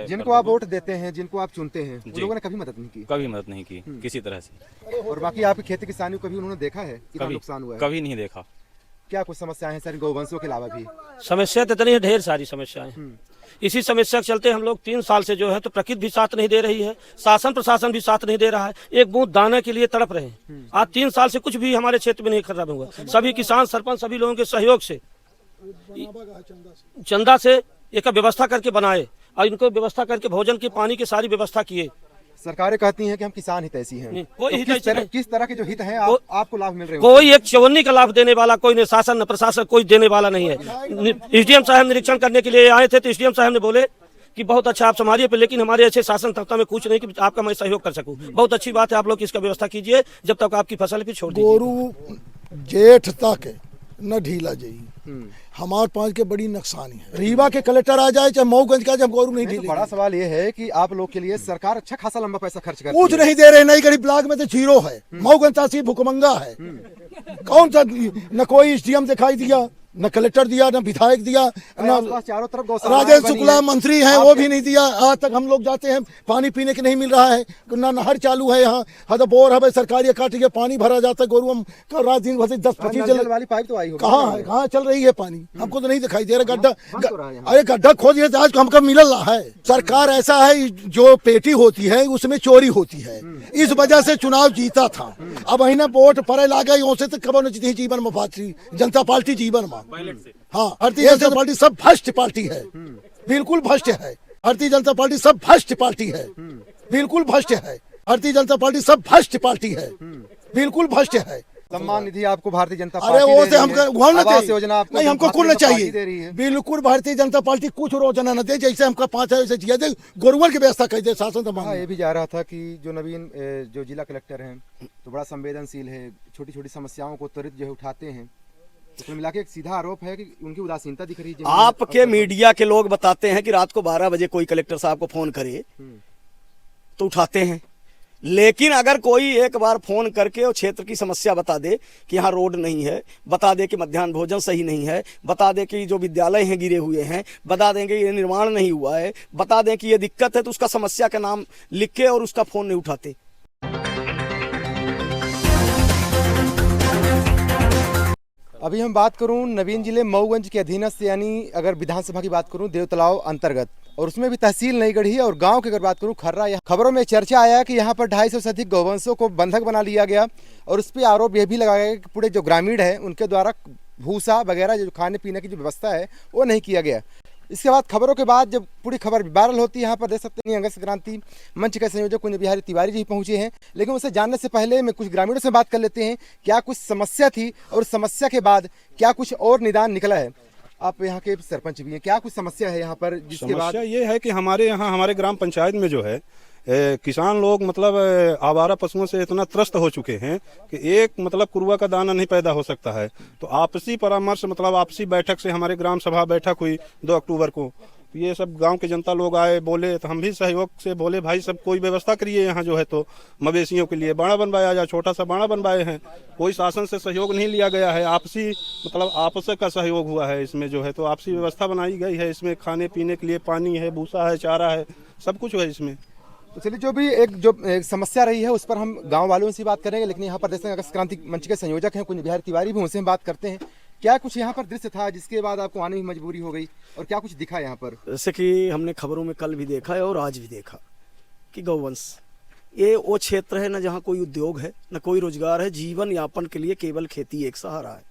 जिनको आप वोट देते हैं, जिनको आप चुनते हैं, उन लोगों ने कभी मदद नहीं की? कभी मदद नहीं की किसी तरह से। और बाकी आपकी खेती किसानी को कभी उन्होंने देखा है कितना नुकसान हुआ है? कभी नहीं देखा। क्या कुछ समस्याएं हैं सर गौवंशों के अलावा भी? समस्या तो इतनी है, ढेर सारी समस्याएं। इसी समस्या के चलते हम लोग 3 साल से जो है तो प्रकृति भी साथ नहीं दे रही है, शासन प्रशासन भी साथ नहीं दे रहा है। एक बूंद दाने के लिए तड़प रहे हैं। आज 3 साल से कुछ भी हमारे क्षेत्र में नहीं खराब हुआ। सभी किसान सरपंच सभी लोगों के सहयोग से चंदा से एक व्यवस्था करके बनाए और इनको व्यवस्था करके भोजन की पानी की सारी व्यवस्था किए। सरकारें कहती हैं कि हम किसान हितैषी हैं, कोई तो किस तरह के जो हित हैं आपको लाभ मिल रहे हैं? कोई एक चवन्नी का लाभ देने वाला कोई नहीं, शासन न प्रशासन कोई देने वाला नहीं है। एसडीएम साहब निरीक्षण करने के लिए आए थे तो एसडीएम साहब ने बोले कि बहुत अच्छा आप संभालिए पे, लेकिन हमारे ऐसे शासन तंत्र में कुछ नहीं कि आपका मैं सहयोग कर सकूं। बहुत अच्छी बात है, आप लोग इसका व्यवस्था कीजिए जब तक आपकी फसल भी छोड़ दीजिए। गोरू जेठ तक न ढीला जाई, हमारे पास के बड़ी नुकसानी है। रीवा के कलेक्टर आ जाए चाहे मऊगंज का, जब गोरू नहीं ढीले। बड़ा सवाल ये है कि आप लोग के लिए सरकार अच्छा खासा लंबा पैसा खर्च करती कुछ है। नहीं दे रहे, नई गरीब ब्लॉक में तो जीरो है। मऊगंज तहसील भुखमंगा है। कौन सा न कोई एसडीएम दिखाई दिया, न कलेक्टर दिया, न विधायक दिया, न चारों तरफ गौशालाएं राजेश बनी शुक्ला हैं। मंत्री हैं वो भी नहीं दिया। आज तक हम लोग जाते हैं पानी पीने के नहीं मिल रहा है, ना नहर चालू है यहाँ। हद बोर है सरकारी काट के पानी भरा जाता है। गोरू हम रात दिन भर 10-25 जल वाली पाइप तो आई होगी। कहाँ है, कहाँ चल रही है पानी? हमको तो नहीं दिखाई दे रहा। गड्ढा तो रहा है यहाँ। अरे गड्ढा खोद दिया आज हमको मिल रहा है। सरकार ऐसा है जो पेटी होती है उसमें चोरी होती है, इस वजह से चुनाव जीता था। अब अहिना वोट पड़े ला गई से तो खबर नहीं जीवन में भारतीय जनता पार्टी जीवन में। हाँ, भारतीय जनता पार्टी सब भ्रष्ट पार्टी है, बिल्कुल भ्रष्ट है। भारतीय जनता पार्टी सब भ्रष्ट पार्टी है, बिल्कुल भ्रष्ट है। भारतीय जनता पार्टी सब भ्रष्ट पार्टी है, बिल्कुल भ्रष्ट है। सम्मान निधि आपको भारतीय जनता अरे पार्टी वो दे से रही हमको है। उड़ना आवास चाहिए, योजना आपको नहीं हमको कुल भारतीय जनता चाहिए। पार्टी दे रही है। बिल्कुल भारतीय जनता पार्टी कुछ रोजना न दे, जैसे हमको 5 ऐसे चाहिए दे, गोरुवर की व्यवस्था कर दे शासन तमाम। हाँ, ये भी जा रहा था कि जो नवीन जो जिला कलेक्टर हैं तो बड़ा संवेदनशील है, छोटी छोटी समस्याओं को त्वरित जो है उठाते हैं। तो कुल मिला के एक सीधा आरोप है कि उनकी उदासीनता दिख रही है। आपके मीडिया के लोग बताते हैं कि रात को 12 बजे कोई कलेक्टर साहब को फोन करे तो उठाते हैं, लेकिन अगर कोई एक बार फोन करके और क्षेत्र की समस्या बता दे कि यहाँ रोड नहीं है, बता दे कि मध्याह्न भोजन सही नहीं है, बता दे कि जो विद्यालय हैं गिरे हुए हैं, बता दें कि ये निर्माण नहीं हुआ है, बता दें कि ये दिक्कत है, तो उसका समस्या का नाम लिख के और उसका फोन नहीं उठाते। अभी हम बात करूं नवीन जिले मऊगंज के अधीनस्थ यानी अगर विधानसभा की बात करूं देवतलाव अंतर्गत, और उसमें भी तहसील नई गढ़ी और गांव की अगर बात करूं खर्रा। यहाँ खबरों में चर्चा आया कि यहाँ पर 250 से अधिक गौवंशों को बंधक बना लिया गया और उस पर आरोप यह भी लगाया गया कि पूरे जो ग्रामीण है उनके द्वारा भूसा वगैरह जो खाने पीने की जो व्यवस्था है वो नहीं किया गया। इसके बाद खबरों के बाद जब पूरी खबर वायरल होती है, यहाँ पर देख सकते हैं अंगत क्रांति मंच के संयोजक कुंज बिहारी तिवारी जी पहुंचे हैं। लेकिन उसे जानने से पहले मैं कुछ ग्रामीणों से बात कर लेते हैं, क्या कुछ समस्या थी और समस्या के बाद क्या कुछ और निदान निकला है। आप यहाँ के सरपंच भी हैं, क्या कुछ समस्या है यहाँ पर जिसके बाद? समस्या ये है कि हमारे यहाँ हमारे ग्राम पंचायत में जो है किसान लोग मतलब आवारा पशुओं से इतना त्रस्त हो चुके हैं कि एक मतलब कुरुआ का दाना नहीं पैदा हो सकता है। तो आपसी परामर्श मतलब आपसी बैठक से हमारे ग्राम सभा बैठक हुई 2 अक्टूबर को। ये सब गांव के जनता लोग आए, बोले तो हम भी सहयोग से बोले भाई सब कोई व्यवस्था करिए यहाँ जो है तो मवेशियों के लिए बाड़ा बनवाया जाए, छोटा सा बाड़ा बनवाए हैं। कोई शासन से सहयोग नहीं लिया गया है, आपसी मतलब आपस का सहयोग हुआ है इसमें जो है तो आपसी व्यवस्था बनाई गई है। इसमें खाने पीने के लिए पानी है, भूसा है, चारा है, सब कुछ है इसमें। तो चलिए जो भी एक समस्या रही है उस पर हम गांव वालों से बात करेंगे, लेकिन यहाँ पर जैसे अगस्त क्रांति मंच के संयोजक हैं कुंज बिहारी तिवारी भी, उनसे हम बात करते हैं। क्या कुछ यहाँ पर दृश्य था जिसके बाद आपको आने की मजबूरी हो गई और क्या कुछ दिखा यहाँ पर? जैसे कि हमने खबरों में कल भी देखा है और आज भी देखा कि गौवंश ये वो क्षेत्र है न जहाँ कोई उद्योग है न कोई रोजगार है, जीवन यापन के लिए केवल खेती एक सहारा है।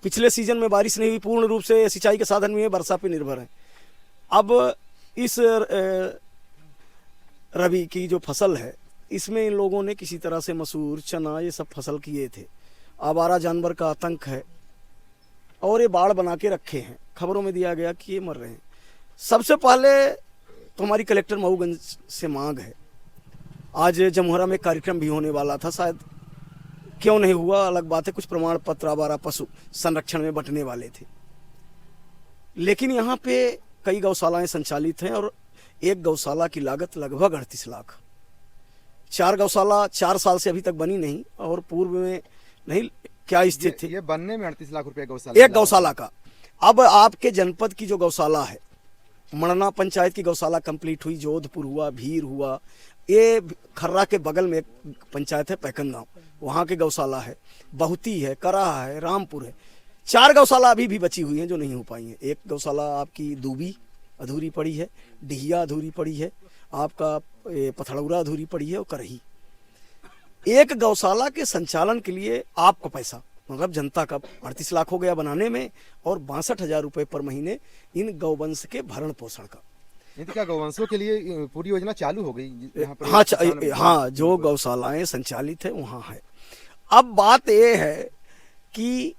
पिछले सीजन में बारिश नहीं हुई, पूर्ण रूप से सिंचाई के साधन में वर्षा पे निर्भर है। अब इस रबी की जो फसल है इसमें इन लोगों ने किसी तरह से मसूर चना ये सब फसल किए थे। आवारा जानवर का आतंक है और ये बाढ़ बना के रखे हैं। खबरों में दिया गया कि ये मर रहे हैं। सबसे पहले तो हमारी कलेक्टर मऊगंज से मांग है, आज जमुहरा में कार्यक्रम भी होने वाला था, शायद क्यों नहीं हुआ अलग बात है, कुछ प्रमाण पत्र आवारा पशु संरक्षण में बंटने वाले थे, लेकिन यहाँ पे कई गौशालाएं संचालित हैं और एक गौशाला की लागत लगभग 38 लाख। 4 गौशाला 4 साल से अभी तक बनी नहीं और पूर्व में नहीं क्या स्थिति थी? ये बनने में 38 लाख रुपए गौशाला, एक गौशाला का। अब आपके जनपद की जो गौशाला है मणना पंचायत की गौशाला कंप्लीट हुई, जोधपुर हुआ, भीर हुआ, ये खर्रा के बगल में एक पंचायत है पैकन गाँव, वहाँ के गौशाला है, बहुती है, कराहा है, रामपुर है। 4 गौशाला अभी भी बची हुई हैं जो नहीं हो पाई हैं। एक गौशाला आपकी दूबी अधूरी पड़ी है, डिहिया अधूरी पड़ी है, आपका पथड़ौरा अधूरी पड़ी है और करही। एक गौशाला के संचालन के लिए आपका पैसा मतलब जनता का 38 लाख हो गया बनाने में और 62,000 रुपये पर महीने इन गौवंश के भरण पोषण का। यदि क्या गौवंशों के लिए पूरी योजना चालू हो गई यहाँ पर? हाँ हाँ, जो गौशालाएं संचालित है वहाँ है। अब बात ये है कि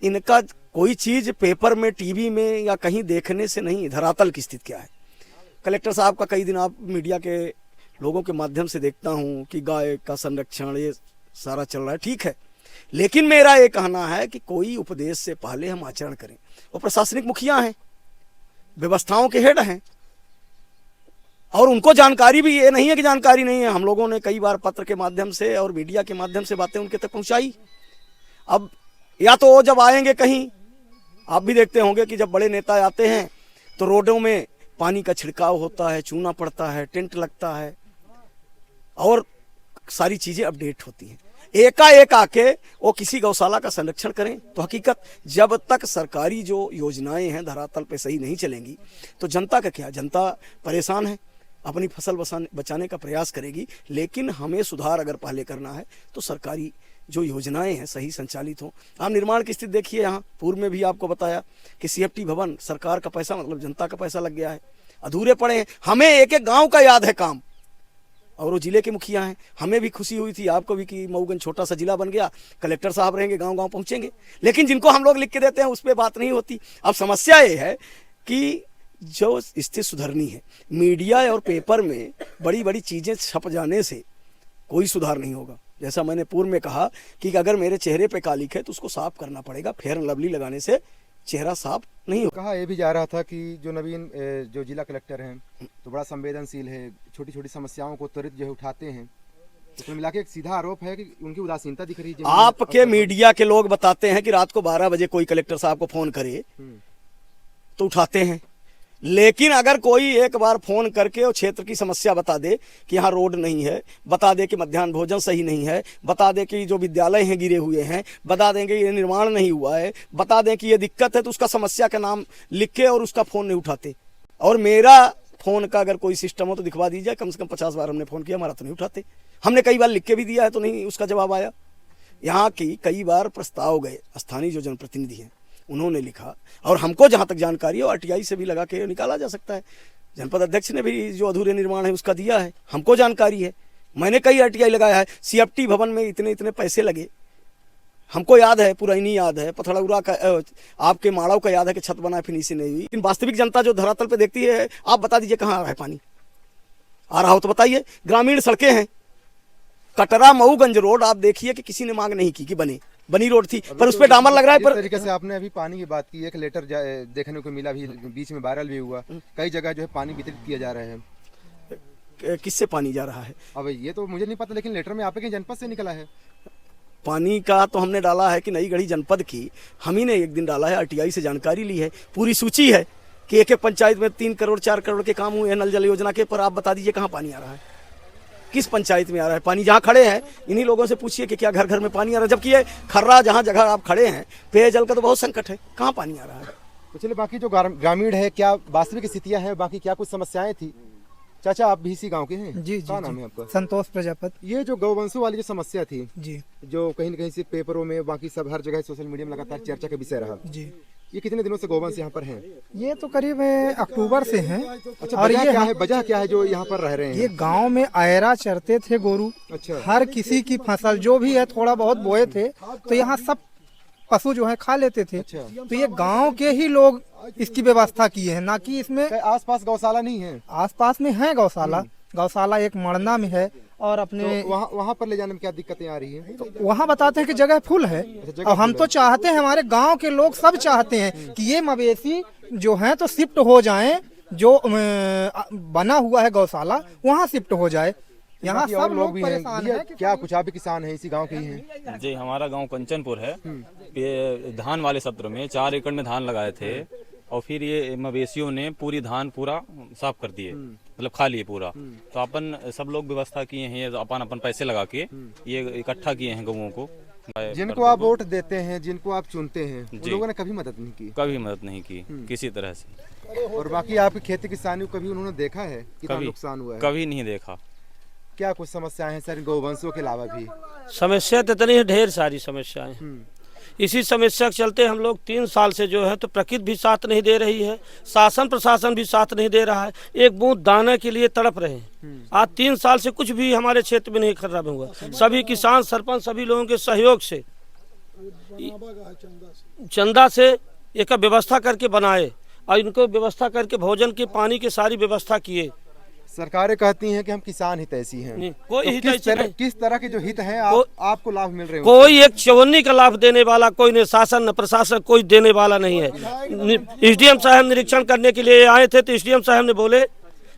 इनका कोई चीज पेपर में, टीवी में या कहीं देखने से नहीं, धरातल की स्थिति क्या है। कलेक्टर साहब का कई दिन आप मीडिया के लोगों के माध्यम से देखता हूँ कि गाय का संरक्षण ये सारा चल रहा है, ठीक है, लेकिन मेरा ये कहना है कि कोई उपदेश से पहले हम आचरण करें। वो प्रशासनिक मुखिया हैं, व्यवस्थाओं के हेड हैं, और उनको जानकारी भी ये नहीं है कि जानकारी नहीं है। हम लोगों ने कई बार पत्र के माध्यम से और मीडिया के माध्यम से बातें उनके तक पहुंचाई। अब या तो वो जब आएंगे कहीं, आप भी देखते होंगे कि जब बड़े नेता आते हैं तो रोडों में पानी का छिड़काव होता है, चूना पड़ता है, टेंट लगता है और सारी चीजें अपडेट होती हैं। एकाएक आके वो किसी गौशाला का संरक्षण करें तो हकीकत जब तक सरकारी जो योजनाएं हैं धरातल पे सही नहीं चलेंगी तो जनता का क्या, जनता परेशान है, अपनी फसल बचाने का प्रयास करेगी। लेकिन हमें सुधार अगर पहले करना है तो सरकारी जो योजनाएं हैं सही संचालित हों। आप निर्माण की स्थिति देखिए, यहाँ पूर्व में भी आपको बताया कि CFT भवन सरकार का पैसा मतलब जनता का पैसा लग गया है, अधूरे पड़े हैं। हमें एक एक गांव का याद है काम, और वो जिले के मुखिया हैं। हमें भी खुशी हुई थी, आपको भी, कि मऊगंज छोटा सा जिला बन गया, कलेक्टर साहब रहेंगे, गांव गांव पहुंचेंगे, लेकिन जिनको हम लोग लिख के देते हैं उस पर बात नहीं होती। अब समस्या ये है कि जो स्थिति सुधरनी है, मीडिया और पेपर में बड़ी बड़ी चीजें छप जाने से कोई सुधार नहीं होगा। जैसा मैंने पूर्व में कहा कि अगर मेरे चेहरे पे कालिक है तो उसको साफ करना पड़ेगा, फेयर एंड लवली लगाने से चेहरा साफ नहीं होगा। कहा यह भी जा रहा था कि जो नवीन जो जिला कलेक्टर हैं तो बड़ा संवेदनशील है, छोटी छोटी समस्याओं को त्वरित जो है उठाते हैं, तो कुल मिला के एक सीधा आरोप है कि उनकी उदासीनता दिख रही है। आपके मीडिया के लोग बताते हैं कि रात को 12 बजे कोई कलेक्टर साहब को फोन करे तो उठाते हैं, लेकिन अगर कोई एक बार फोन करके और क्षेत्र की समस्या बता दे कि यहाँ रोड नहीं है, बता दे कि मध्याह्न भोजन सही नहीं है, बता दे कि जो विद्यालय हैं गिरे हुए हैं, बता दें कि ये निर्माण नहीं हुआ है, बता दें कि ये दिक्कत है, तो उसका समस्या का नाम लिख के और उसका फ़ोन नहीं उठाते। और मेरा फ़ोन का अगर कोई सिस्टम हो तो दिखवा दीजिए, कम से कम 50 बार हमने फ़ोन किया, हमारा तो नहीं उठाते। हमने कई बार लिख के भी दिया है तो नहीं उसका जवाब आया। यहाँ की कई बार प्रस्ताव गए, स्थानीय जो जनप्रतिनिधि हैं उन्होंने लिखा, और हमको जहाँ तक जानकारी है RTI से भी लगा के निकाला जा सकता है। जनपद अध्यक्ष ने भी जो अधूरे निर्माण है उसका दिया है, हमको जानकारी है, मैंने कई RTI लगाया है। CFT भवन में इतने इतने पैसे लगे, हमको याद है, पुरानी याद है, पथड़ौरा का आपके माड़ाव का याद है कि छत बना फिनिशिंग नहीं हुई। लेकिन वास्तविक जनता जो धरातल पे देखती है, आप बता दीजिए कहाँ आ रहा है पानी, आ रहा हो तो बताइए। ग्रामीण सड़कें हैं, कटरा मऊगंज रोड आप देखिए कि किसी ने मांग नहीं की कि बनी रोड थी, पर उस पे डामर लग रहा है। पर तरीके से आपने अभी पानी की बात की, एक लेटर देखने को मिला, भी बीच में वायरल भी हुआ, कई जगह जो है पानी वितरित किया जा रहा है। किससे पानी जा रहा है अब ये तो मुझे नहीं पता, लेकिन लेटर में आपके जनपद से निकला है। पानी का तो हमने डाला है कि नई गढ़ी जनपद की हम ही ने एक दिन डाला है, RTI से जानकारी ली है, पूरी सूची है कि एक एक पंचायत में 3 करोड़ 4 करोड़ के काम हुए हैं नल जल योजना के। पर आप बता दीजिए कहाँ पानी आ रहा है, किस पंचायत में आ रहा है पानी? जहाँ खड़े हैं इन्हीं लोगों से पूछिए कि क्या घर घर में पानी आ रहा है, जबकि ये खर्रा जहाँ जगह आप खड़े हैं पेयजल का तो बहुत संकट है, कहाँ पानी आ रहा है? तो चलिए, बाकी जो ग्रामीण है, क्या वास्तविक स्थितियां हैं, बाकी क्या कुछ समस्याएं थी? चाचा आप भी इसी गांव के हैं? जी क्या नाम है आपका? संतोष प्रजापति। ये जो गौवंशों वाली जो समस्या थी जी, जो कहीं न कहीं से पेपरों में, बाकी सब हर जगह सोशल मीडिया में लगातार चर्चा का विषय रहा जी, ये कितने दिनों से गौवंश यहाँ पर हैं? ये तो करीब अक्टूबर से हैं। अच्छा, और वजह ये क्या है, वजह क्या है जो यहाँ पर रह रहे हैं? ये गांव में आयरा चरते थे गोरू, अच्छा, हर किसी की फसल जो भी है थोड़ा बहुत बोए थे तो यहाँ सब पशु जो है खा लेते थे। अच्छा। तो ये गांव के ही लोग इसकी व्यवस्था किए हैं, ना कि इसमें आसपास गौशाला नहीं है? आसपास में है गौशाला, गौशाला एक मरना में है, और अपने तो वहाँ पर ले जाने में क्या दिक्कतें आ रही हैं? तो वहाँ बताते हैं कि जगह फुल है। और हम तो चाहते हैं, हमारे गांव के लोग सब चाहते हैं कि ये मवेशी जो हैं तो शिफ्ट हो जाएं, जो बना हुआ है गौशाला वहाँ शिफ्ट हो जाए। यहाँ सब लोग भी परेशान हैं। क्या कुछ आप भी किसान हैं, इसी गांव के ही हैं? जी, हमारा गांव कंचनपुर है। ये धान वाले सत्र में 4 एकड़ में धान लगाए थे, और फिर ये मवेशियों ने पूरी धान पूरा साफ कर दिए, मतलब खा लिए पूरा। तो अपन सब लोग व्यवस्था किए हैं, ये अपन अपन पैसे लगा के ये इकट्ठा किए हैं गऊओं को। जिनको आप वोट देते हैं, जिनको आप चुनते हैं, उन जी। लोगों ने कभी मदद नहीं की, कभी मदद नहीं की किसी तरह से। और बाकी आपकी खेती किसानी को कभी उन्होंने देखा है कितना कभी नुकसान हुआ है? कभी नहीं देखा। क्या कुछ समस्याएं हैं सर गौवंशों के अलावा भी? समस्या तो इतनी है, ढेर सारी समस्याएं हैं। इसी समस्या के चलते हम लोग 3 साल से जो है तो प्रकृति भी साथ नहीं दे रही है, शासन प्रशासन भी साथ नहीं दे रहा है, एक बूंद दाने के लिए तड़प रहे हैं। आज 3 साल से कुछ भी हमारे क्षेत्र में नहीं खराब हुआ। सभी किसान सरपंच सभी लोगों के सहयोग से चंदा से एक व्यवस्था करके बनाए और इनको व्यवस्था करके भोजन के पानी की सारी व्यवस्था किए। सरकारें कहती हैं कि हम किसान हितैषी हैं, नहीं, कोई तो हितैषी नहीं। किस तरह के जो हित हैं आपको लाभ मिल रहे हैं? कोई एक चवन्नी का लाभ देने वाला कोई नहीं, शासन न प्रशासन कोई देने वाला नहीं है। एसडीएम साहब निरीक्षण करने के लिए आए थे तो एसडीएम साहब ने बोले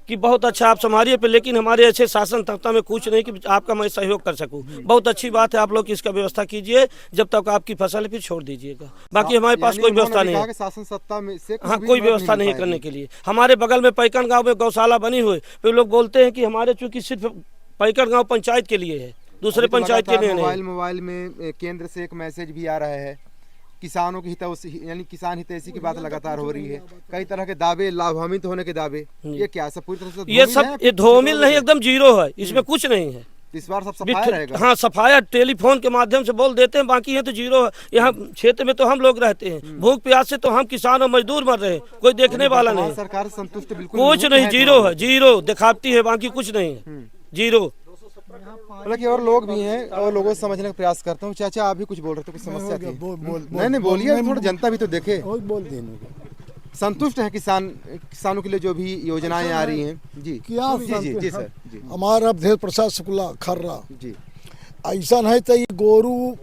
कि बहुत अच्छा आप संभालिए पे, लेकिन हमारे अच्छे शासन तंत्र में कुछ नहीं कि आपका मैं सहयोग कर सकूं। बहुत अच्छी बात है, आप लोग इसका व्यवस्था कीजिए, जब तक आपकी फसल है फिर छोड़ दीजिएगा। बाकी हमारे पास कोई व्यवस्था नहीं है, शासन सत्ता में से हाँ कोई व्यवस्था नहीं करने के लिए। हमारे बगल में पैकन गांव में गौशाला बनी हुई, फिर लोग बोलते हैं कि हमारे चूंकि सिर्फ पैकन गांव पंचायत के लिए है, दूसरे पंचायत के लिए नहीं। मोबाइल में केंद्र से एक मैसेज भी आ रहा है, किसानों की यानी किसान हितैषी की बात लगातार हो रही है, कई तरह के दावे, लाभान्वित होने के दावे, ये क्या सब पूरी तरह से ये सब ये धूमिल नहीं, एकदम जीरो है, इसमें कुछ नहीं है। इस बार सब सफाया रहेगा? हाँ सफाया टेलीफोन के माध्यम से बोल देते हैं, बाकी है तो जीरो है। यहाँ क्षेत्र में तो हम लोग रहते हैं, भूख प्यास से तो हम किसान और मजदूर मर रहे हैं, कोई देखने वाला नहीं। सरकार से संतुष्ट बिल्कुल कुछ नहीं, जीरो है, जीरो दिखाती है, बाकी कुछ नहीं है, जीरो। हालांकि और लोग भी हैं और लोगों से समझने का प्रयास करता हूँ। चाचा आप भी कुछ बोल रहे थे, कुछ समस्या थी? नहीं बोलिए, थोड़ा जनता भी तो देखे। बोल देने संतुष्ट है किसानों के लिए जो भी योजनाएं आ रही हैं? जी क्या जी सर जी। हमारा ढेर प्रशासकुला खर्रा जी ऐसा है तो ये गोरू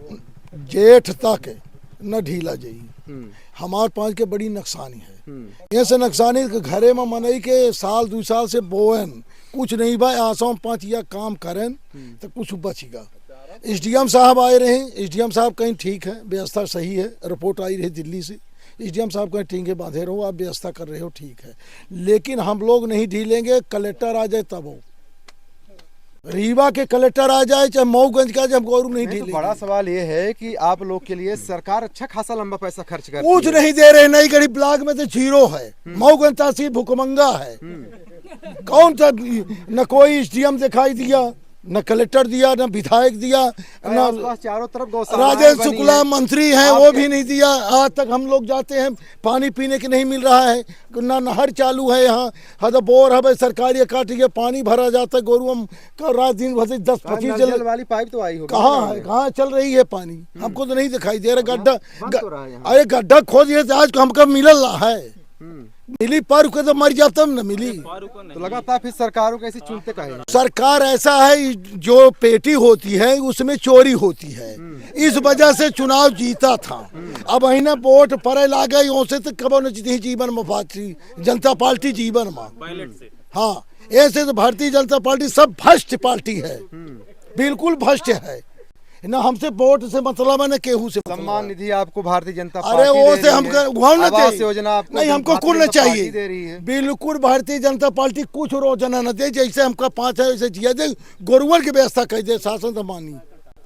जेठ तक न ढीला जाई। हमार पाँच के बड़ी नुकसानी है, ऐसे नुकसानी घरे में मनई के साल 2 साल से बोएन कुछ नहीं भाई, आसाम 5 या काम करें तो कुछ बचेगा। एसडीएम साहब आए रहे, एसडीएम साहब कहीं ठीक है, व्यवस्था सही है, रिपोर्ट आई रही दिल्ली से, एसडीएम साहब कहीं टींगे बांधे रहो, आप व्यवस्था कर रहे हो ठीक है, लेकिन हम लोग नहीं ढीलेंगे। कलेक्टर आ जाए तब हो, रीवा के कलेक्टर आ जाए चाहे मऊगंज का, जब गौरू नहीं ढीलेंगे। बड़ा सवाल ये है कि आप लोग के लिए सरकार अच्छा खासा लंबा पैसा खर्च कर कुछ नहीं दे रहे, नई गरीब ब्लॉक में तो जीरो है, मऊगंज तहसील भुकमंगा है, कौन सा न कोई एसडीएम दिखाई दिया, न कलेक्टर दिया, न विधायक दिया, न चारों तरफ गौशाला राजेश शुक्ला मंत्री हैं वो भी नहीं दिया। आज तक हम लोग जाते हैं पानी पीने के नहीं मिल रहा है, ना नहर चालू है यहाँ, हद बोर है सरकारी काट के पानी भरा जाता है, गोरू हम रात दिन भर 10-25 जल वाली पाइप तो आई होगी, कहाँ है, कहाँ चल रही है पानी, हमको तो नहीं दिखाई दे रहा। गड्ढा अरे गड्ढा खोदिए तो आज हमको मिलल रहा है, मिली पर के तो मर जाता न मिली। तो लगातार फिर सरकारों को ऐसे चुनते काहे? सरकार ऐसा है जो पेटी होती है उसमें चोरी होती है, इस वजह से चुनाव जीता था। अब अहिना वोट पड़े ला गई से तो कब न जीती जीवन में भारतीय जनता पार्टी जीवन में। हाँ ऐसे तो भारतीय जनता पार्टी सब भ्रष्ट पार्टी है, बिल्कुल भ्रष्ट है ना, हमसे वोट से मतलब है ना केहू से। सम्मान निधि आपको भारतीय जनता पार्टी अरे वो से हमको आवास योजना आपको नहीं, हमको कुल न दे रही चाहिए, है। बिल्कुल भारतीय जनता पार्टी कुछ रोजाना न दे, जैसे हमका 5 है वैसे जिया दे, गोरुअर की व्यवस्था कर दे, शासन तो मानी।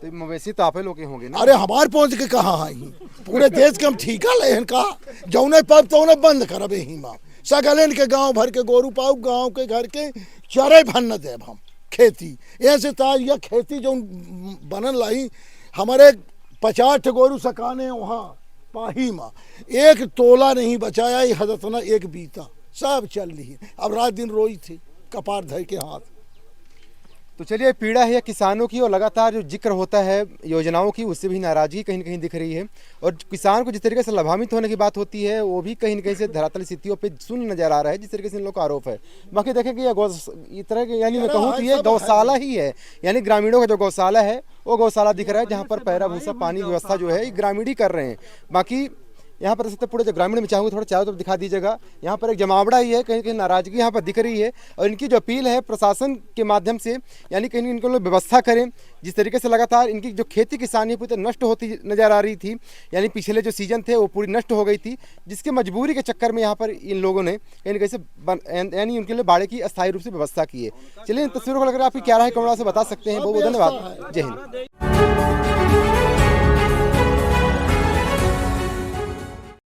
तो मवेशी तो आप लोग के होंगे ना? अरे हमारे पहुंच के कहाँ आई, पूरे देश के हम ठीका ले का जौने पाप तो उन्हें बंद करबे ही माँ, सगलेन के गाँव भर के गोरू पाऊ, गाँव के घर के चरे भन न देव हम खेती। ऐसे ताज या खेती जो बनन लाई, हमारे 50 गोरू सकाने वहाँ पाही माँ, एक तोला नहीं बचाया, ये हदत ना एक बीता, सब चल रही। अब रात दिन रोई थी कपार धर के हाथ। तो चलिए, पीड़ा है किसानों की और लगातार जो जिक्र होता है योजनाओं की, उससे भी नाराजगी कहीं न कहीं दिख रही है, और किसान को जिस तरीके से लाभान्वित होने की बात होती है वो भी कहीं न कहीं से धरातल स्थितियों पे सुन नजर आ रहा है, जिस तरीके से इन लोग का आरोप है। बाकी देखें कि इस तरह के, यानी मैं कहूँ कि ये गौशाला ही है, यानी ग्रामीणों का जो गौशाला है वो गौशाला दिख रहा है, जहाँ पर पैरा भूसा पानी व्यवस्था जो है ग्रामीण ही कर रहे हैं। बाकी यहाँ पर सकते पूरे जो ग्रामीण में चाहूँगा थोड़ा चारों तरफ दिखा दीजिएगा। यहाँ पर एक जमावड़ा ही है, कहीं कहीं नाराजगी यहाँ पर दिख रही है और इनकी जो अपील है प्रशासन के माध्यम से, यानी कहीं इनको लोग व्यवस्था करें। जिस तरीके से लगातार इनकी जो खेती किसानी पूरी तरह नष्ट होती नजर आ रही थी, यानी पिछले जो सीजन थे वो पूरी नष्ट हो गई थी, जिसके मजबूरी के चक्कर में यहाँ पर इन लोगों ने कहीं न कहीं से यानी उनके लिए बाड़े की अस्थायी रूप से व्यवस्था की है। चलिए इन तस्वीरों को लेकर आपकी क्या राय कमेंट से बता सकते हैं। बहुत बहुत धन्यवाद। जय हिंद।